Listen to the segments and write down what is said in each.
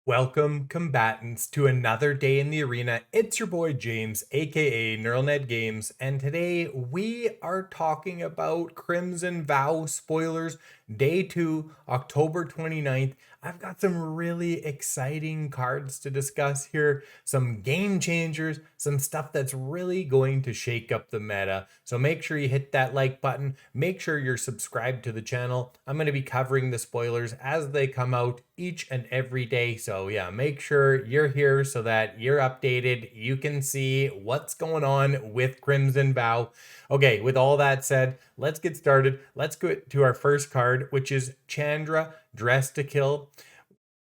Welcome, combatants, to another day in the arena. It's your boy James, aka NeuralNet Games, and today we are talking about Crimson Vow spoilers, day 2, October 29th. I've got some really exciting cards to discuss here, some game changers, some stuff that's really going to shake up the meta. So make sure you hit that like button, make sure you're subscribed to the channel. I'm going to be covering the spoilers as they come out each and every day. So yeah, make sure you're here so that you're updated. You can see what's going on with Crimson Vow. Okay, with all that said, let's get started. Let's go to our first card, which is Chandra, Dress to Kill.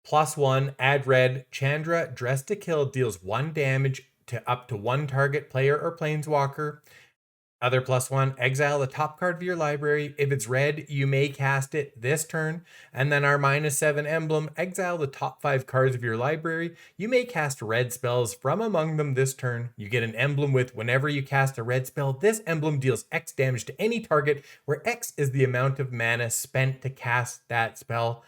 +1, add red. Chandra, Dress to Kill deals 1 damage to up to 1 target player or planeswalker. Other +1, exile the top card of your library. If it's red, you may cast it this turn. And then our -7 emblem, exile the top 5 cards of your library. You may cast red spells from among them this turn. You get an emblem with whenever you cast a red spell, this emblem deals X damage to any target, where X is the amount of mana spent to cast that spell.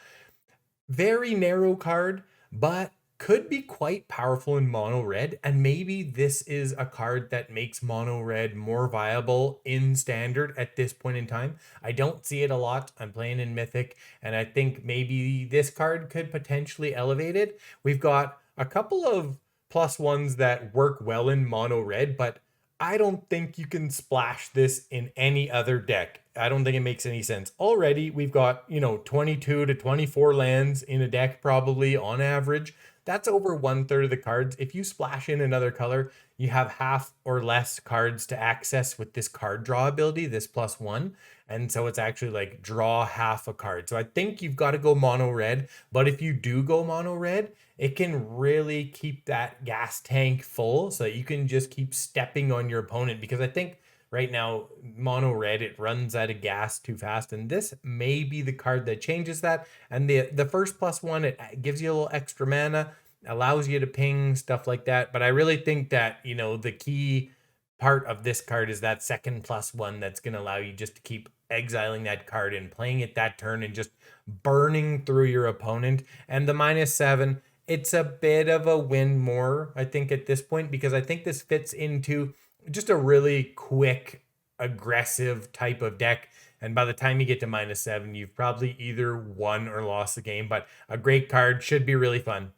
Very narrow card, but could be quite powerful in mono red, and maybe this is a card that makes mono red more viable in standard at this point in time. I don't see it a lot. I'm playing in mythic, and I think maybe this card could potentially elevate it. We've got a couple of +1s that work well in mono red, but I don't think you can splash this in any other deck. I don't think it makes any sense. Already, we've got, 22 to 24 lands in a deck, probably on average. That's over 1/3 of the cards. If you splash in another color, you have half or less cards to access with this card draw ability, this +1. And so it's actually like draw half a card. So I think you've got to go mono red. But if you do go mono red, it can really keep that gas tank full so that you can just keep stepping on your opponent. Because I think right now, mono red, it runs out of gas too fast. And this may be the card that changes that. And the first +1, it gives you a little extra mana, allows you to ping, stuff like that. But I really think that, the key part of this card is that second +1 that's going to allow you just to keep exiling that card and playing it that turn and just burning through your opponent. And the -7, it's a bit of a win more, I think, at this point, because I think this fits into just a really quick, aggressive type of deck. And by the time you get to -7, you've probably either won or lost the game. But a great card, should be really fun.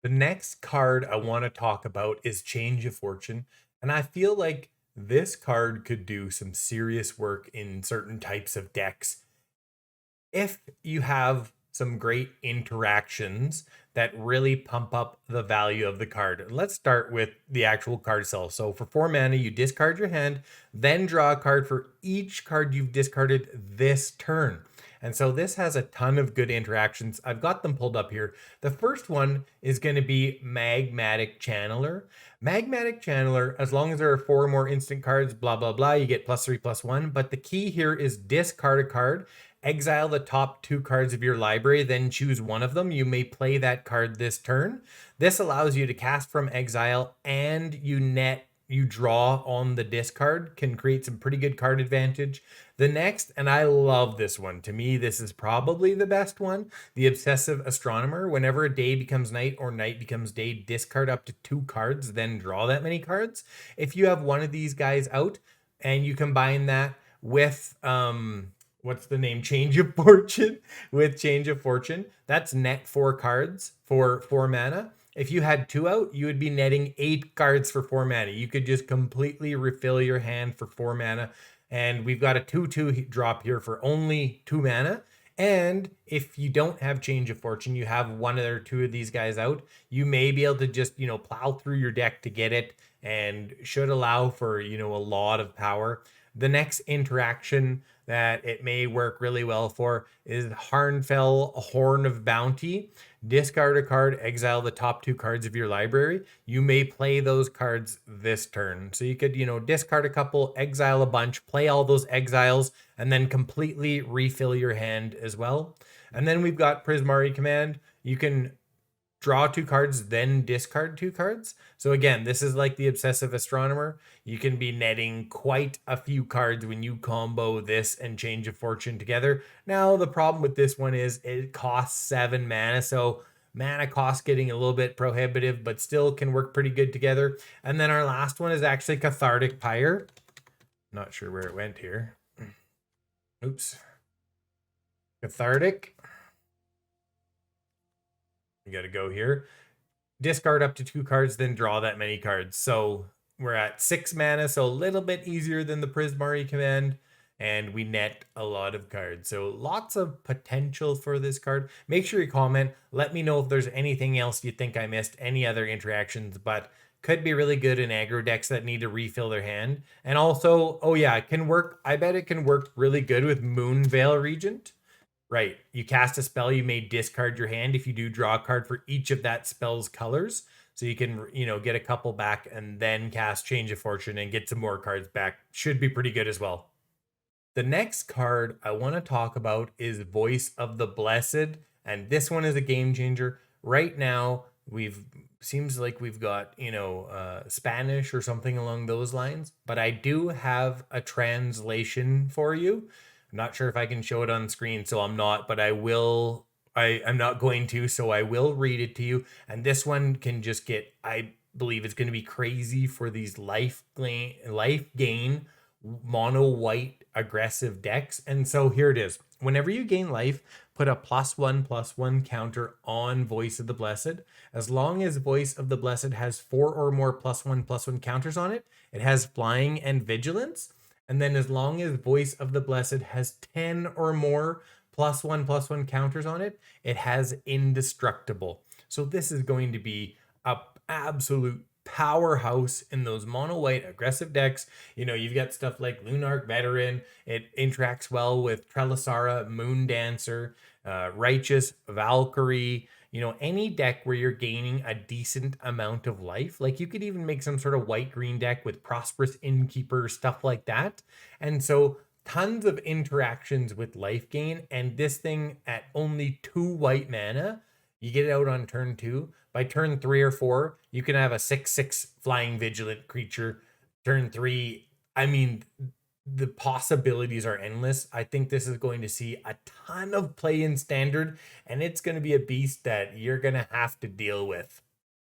The next card I want to talk about is Change of Fortune. And I feel like this card could do some serious work in certain types of decks if you have some great interactions that really pump up the value of the card. Let's start with the actual card itself. So for 4 mana, you discard your hand, then draw a card for each card you've discarded this turn. And so this has a ton of good interactions. I've got them pulled up here. The first one is going to be Magmatic Channeler. Magmatic Channeler, as long as there are 4 more instant cards, blah, blah, blah, you get +3/+1. But the key here is discard a card, exile the top 2 cards of your library, then choose one of them. You may play that card this turn. This allows you to cast from exile, and you draw on the discard, can create some pretty good card advantage. The next, and I love this one, to me, this is probably the best one, the Obsessive Astronomer. Whenever a day becomes night or night becomes day, discard up to 2 cards, then draw that many cards. If you have one of these guys out and you combine that with, what's the name? Change of Fortune. With Change of Fortune, that's net 4 cards for 4 mana. If you had 2 out, you would be netting 8 cards for 4 mana. You could just completely refill your hand for 4 mana. And we've got a 2/2 drop here for only 2 mana. And if you don't have Change of Fortune, you have one or 2 of these guys out, you may be able to just, plow through your deck to get it, and should allow for, a lot of power. The next interaction that it may work really well for is Harnfell Horn of Bounty. Discard a card, exile the top 2 cards of your library. You may play those cards this turn. So you could, discard a couple, exile a bunch, play all those exiles, and then completely refill your hand as well. And then we've got Prismari Command. You can draw 2 cards, then discard 2 cards. So again, this is like the Obsessive Astronomer. You can be netting quite a few cards when you combo this and Change of Fortune together. Now, the problem with this one is it costs 7 mana. So Mana cost getting a little bit prohibitive, but still can work pretty good together. And then our last one is actually Cathartic Pyre. Not sure where it went here. Oops. Cathartic. You got to go here. Discard up to 2 cards, then draw that many cards. So we're at 6 mana, so a little bit easier than the Prismari command. And we net a lot of cards. So lots of potential for this card. Make sure you comment. Let me know if there's anything else you think I missed, any other interactions, but could be really good in aggro decks that need to refill their hand. And also, oh yeah, it can work. I bet it can work really good with Moonveil Regent. Right. You cast a spell, you may discard your hand if you do draw a card for each of that spell's colors. So you can, get a couple back and then cast Change of Fortune and get some more cards back. Should be pretty good as well. The next card I want to talk about is Voice of the Blessed, and this one is a game changer. Right now, seems like we've got, Spanish or something along those lines, but I do have a translation for you. I'm not sure if I can show it on screen, so I'm not, but I will. I'm not going to, so I will read it to you. And this one can just get, I believe it's going to be crazy for these life gain mono white aggressive decks. And so here it is. Whenever you gain life, put a +1/+1 counter on Voice of the Blessed. As long as Voice of the Blessed has 4 or more +1/+1 counters on it, it has flying and vigilance. And then as long as Voice of the Blessed has 10 or more +1/+1 counters on it, it has indestructible. So this is going to be a absolute powerhouse in those mono white aggressive decks. You've got stuff like Lunarch Veteran. It interacts well with Trelisara, Moon Dancer, Righteous, Valkyrie. Any deck where you're gaining a decent amount of life. Like you could even make some sort of white-green deck with Prosperous Innkeeper, stuff like that. And so tons of interactions with life gain. And this thing at only 2 white mana, you get it out on turn 2. By turn 3 or 4, you can have a 6/6 flying vigilant creature. Turn 3, I mean, the possibilities are endless. I think this is going to see a ton of play in standard, and it's going to be a beast that you're going to have to deal with.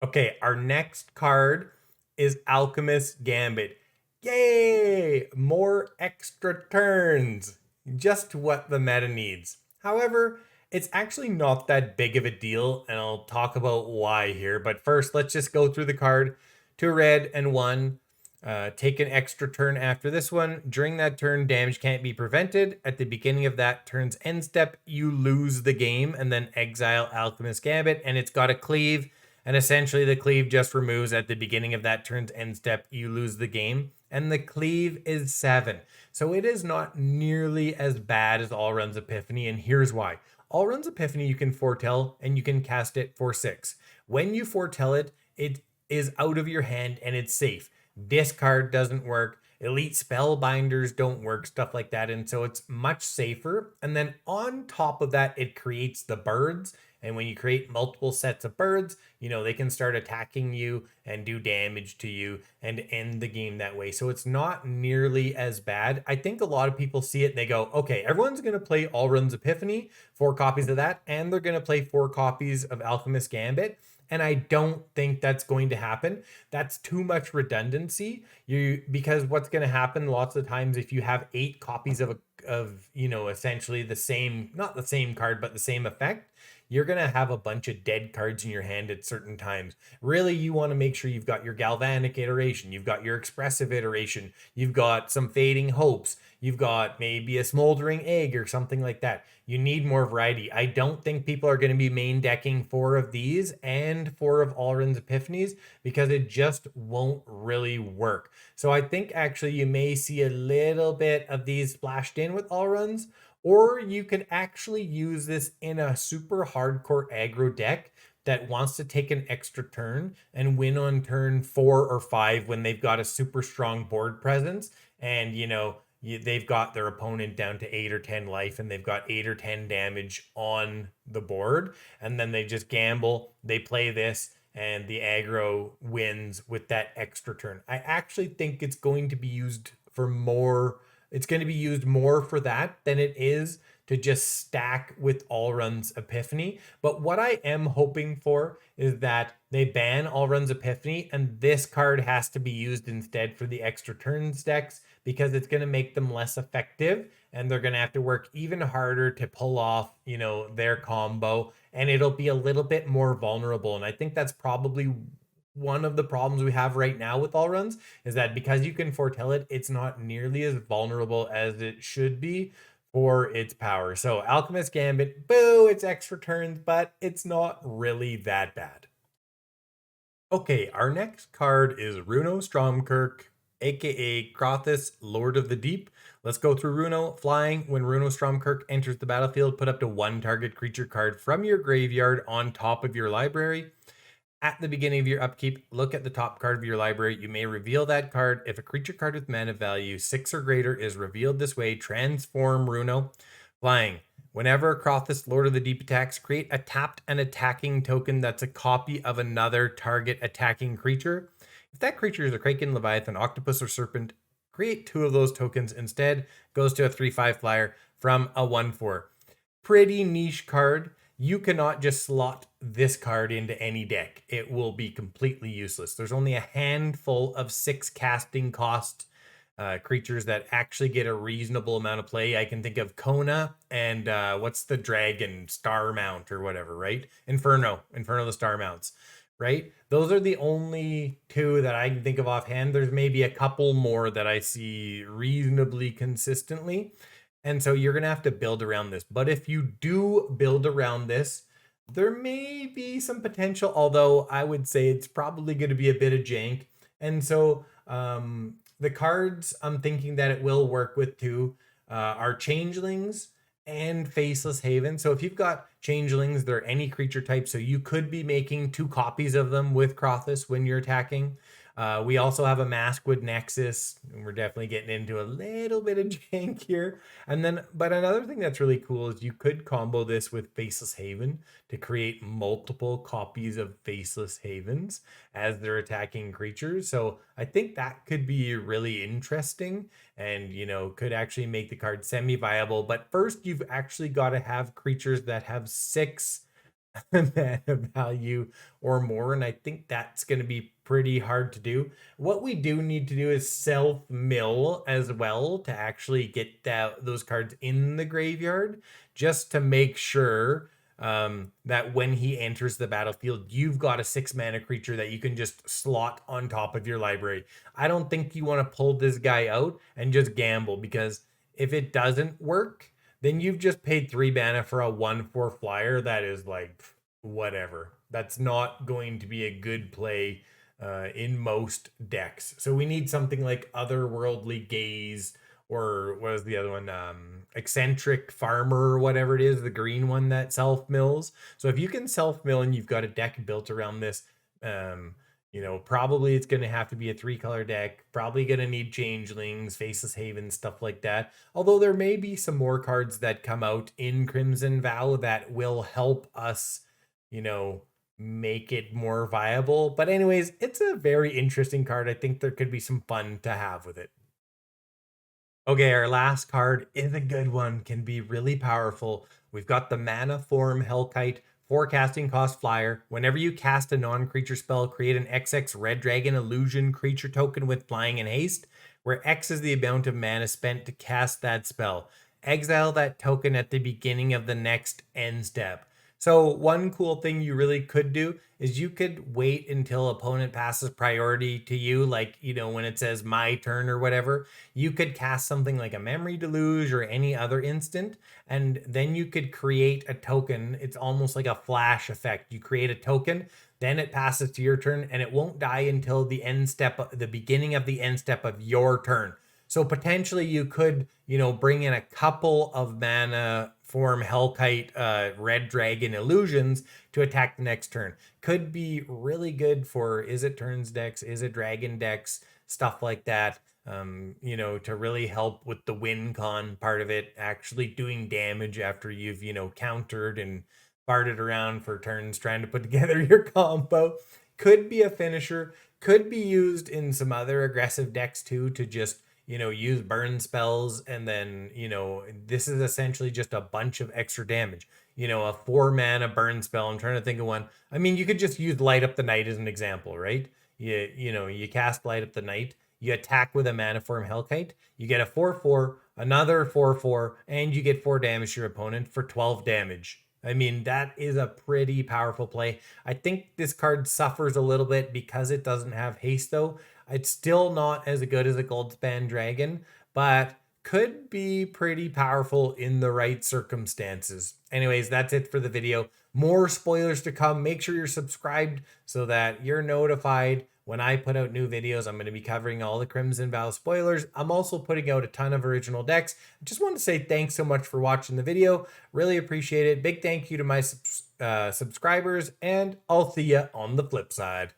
Okay, our next card is Alchemist Gambit. Yay! More extra turns. Just what the meta needs. However, it's actually not that big of a deal, and I'll talk about why here. But first, let's just go through the card. 2 red and 1. Take an extra turn after this one. During that turn, damage can't be prevented. At the beginning of that turn's end step, you lose the game and then exile Alchemist Gambit, and it's got a cleave. And essentially, the cleave just removes at the beginning of that turn's end step, you lose the game. And the cleave is 7. So it is not nearly as bad as Allrun's Epiphany, and here's why. Allrun's Epiphany you can foretell, and you can cast it for 6. When you foretell it, it is out of your hand and it's safe. Discard doesn't work. Elite Spellbinders don't work, stuff like that. And so it's much safer. And then on top of that, it creates the birds. And when you create multiple sets of birds, they can start attacking you and do damage to you and end the game that way. So it's not nearly as bad. I think a lot of people see it and they go, okay, everyone's going to play Allrun's Epiphany, 4 copies of that, and they're going to play 4 copies of Alchemist Gambit. And I don't think that's going to happen. That's too much redundancy. Because what's going to happen lots of times if you have 8 copies of essentially the same, not the same card, but the same effect, you're going to have a bunch of dead cards in your hand at certain times. Really, you want to make sure you've got your Galvanic iteration, you've got your Expressive iteration, you've got some Fading Hopes, you've got maybe a Smoldering Egg or something like that. You need more variety. I don't think people are going to be main decking 4 of these and 4 of Allrun's Epiphanies because it just won't really work. So I think actually you may see a little bit of these splashed in with Allruns, or you could actually use this in a super hardcore aggro deck that wants to take an extra turn and win on turn 4 or 5 when they've got a super strong board presence and, they've got their opponent down to 8 or 10 life and they've got 8 or 10 damage on the board. And then they just gamble, they play this, and the aggro wins with that extra turn. I actually think it's going to be used for more. It's going to be used more for that than it is to just stack with Allrun's Epiphany. But what I am hoping for is that they ban Allrun's Epiphany and this card has to be used instead for the extra turns decks because it's going to make them less effective and they're going to have to work even harder to pull off, their combo, and it'll be a little bit more vulnerable. And I think that's probably one of the problems we have right now with all runs is that because you can foretell it, it's not nearly as vulnerable as it should be for its power. So Alchemist Gambit, boo, it's extra turns, but it's not really that bad. Okay, our next card is Roundo Flying, aka Crothis, Lord of the Deep. Let's go through Roundo Flying. When Roundo Flying enters the battlefield, put up to one target creature card from your graveyard on top of your library. At the beginning of your upkeep, look at the top card of your library. You may reveal that card. If a creature card with mana value 6 or greater is revealed this way, transform Roundo Flying. Whenever Crothis, Lord of the Deep attacks, create a tapped and attacking token that's a copy of another target attacking creature. If that creature is a Kraken, Leviathan, Octopus, or Serpent, create 2 of those tokens instead. Goes to a 3/5 flyer from a 1/4. Pretty niche card. You cannot just slot this card into any deck. It will be completely useless. There's only a handful of 6 casting cost creatures that actually get a reasonable amount of play. I can think of Kona and what's the dragon, Star Mount or whatever, right? Inferno the Star Mounts, right? Those are the only 2 that I can think of offhand. There's maybe a couple more that I see reasonably consistently. And so you're going to have to build around this. But if you do build around this, there may be some potential, although I would say it's probably going to be a bit of jank. And so the cards I'm thinking that it will work with too are Changelings and Faceless Haven. So if you've got Changelings, they're any creature type. So you could be making 2 copies of them with Crothis when you're attacking. We also have a Maskwood Nexus, and we're definitely getting into a little bit of jank here. And then, but another thing that's really cool is you could combo this with Faceless Haven to create multiple copies of Faceless Havens as they're attacking creatures. So I think that could be really interesting and, could actually make the card semi-viable. But first, you've actually got to have creatures that have 6 mana value or more, and I think that's going to be pretty hard to do. What we do need to do is self mill as well to actually get those cards in the graveyard, just to make sure that when he enters the battlefield, you've got a 6 mana creature that you can just slot on top of your library. I don't think you want to pull this guy out and just gamble, because if it doesn't work, then you've just paid 3 mana for a 1/4 flyer that is like whatever. That's not going to be a good play in most decks. So we need something like Otherworldly Gaze, or what is the other one? Eccentric Farmer, or whatever it is, the green one that self mills. So if you can self mill and you've got a deck built around this, probably it's going to have to be a 3-color deck. Probably going to need Changelings, Faceless Haven, stuff like that. Although there may be some more cards that come out in Crimson Vow that will help us, make it more viable. But anyways, it's a very interesting card. I think there could be some fun to have with it. Okay, our last card is a good one, can be really powerful. We've got the Manaform Kite, 4 casting cost flyer. Whenever you cast a non-creature spell, create an XX Red Dragon Illusion creature token with flying and haste, where X is the amount of mana spent to cast that spell. Exile that token at the beginning of the next end step. So one cool thing you really could do is you could wait until opponent passes priority to you, like, when it says my turn or whatever, you could cast something like a Memory Deluge or any other instant, and then you could create a token. It's almost like a flash effect. You create a token, then it passes to your turn, and it won't die until the end step, the beginning of the end step of your turn. So potentially you could, bring in a couple of mana form Hellkite Red Dragon Illusions to attack the next turn. Could be really good for is it turns decks, is it dragon decks, stuff like that. To really help with the win con part of it, actually doing damage after you've, countered and farted around for turns trying to put together your combo. Could be a finisher, could be used in some other aggressive decks too, to just, use burn spells, and then, this is essentially just a bunch of extra damage. A 4 mana burn spell. I'm trying to think of one. I mean, you could just use Light Up the Night as an example, right? You cast Light Up the Night, you attack with a Manaform Hellkite, you get a 4/4, another 4/4, and you get 4 damage to your opponent for 12 damage. I mean, that is a pretty powerful play. I think this card suffers a little bit because it doesn't have haste, though. It's still not as good as a Goldspan Dragon, but could be pretty powerful in the right circumstances. Anyways, that's it for the video. More spoilers to come. Make sure you're subscribed so that you're notified when I put out new videos. I'm going to be covering all the Crimson Vow spoilers. I'm also putting out a ton of original decks. I just want to say thanks so much for watching the video. Really appreciate it. Big thank you to my subscribers, and I'll see you on the flip side.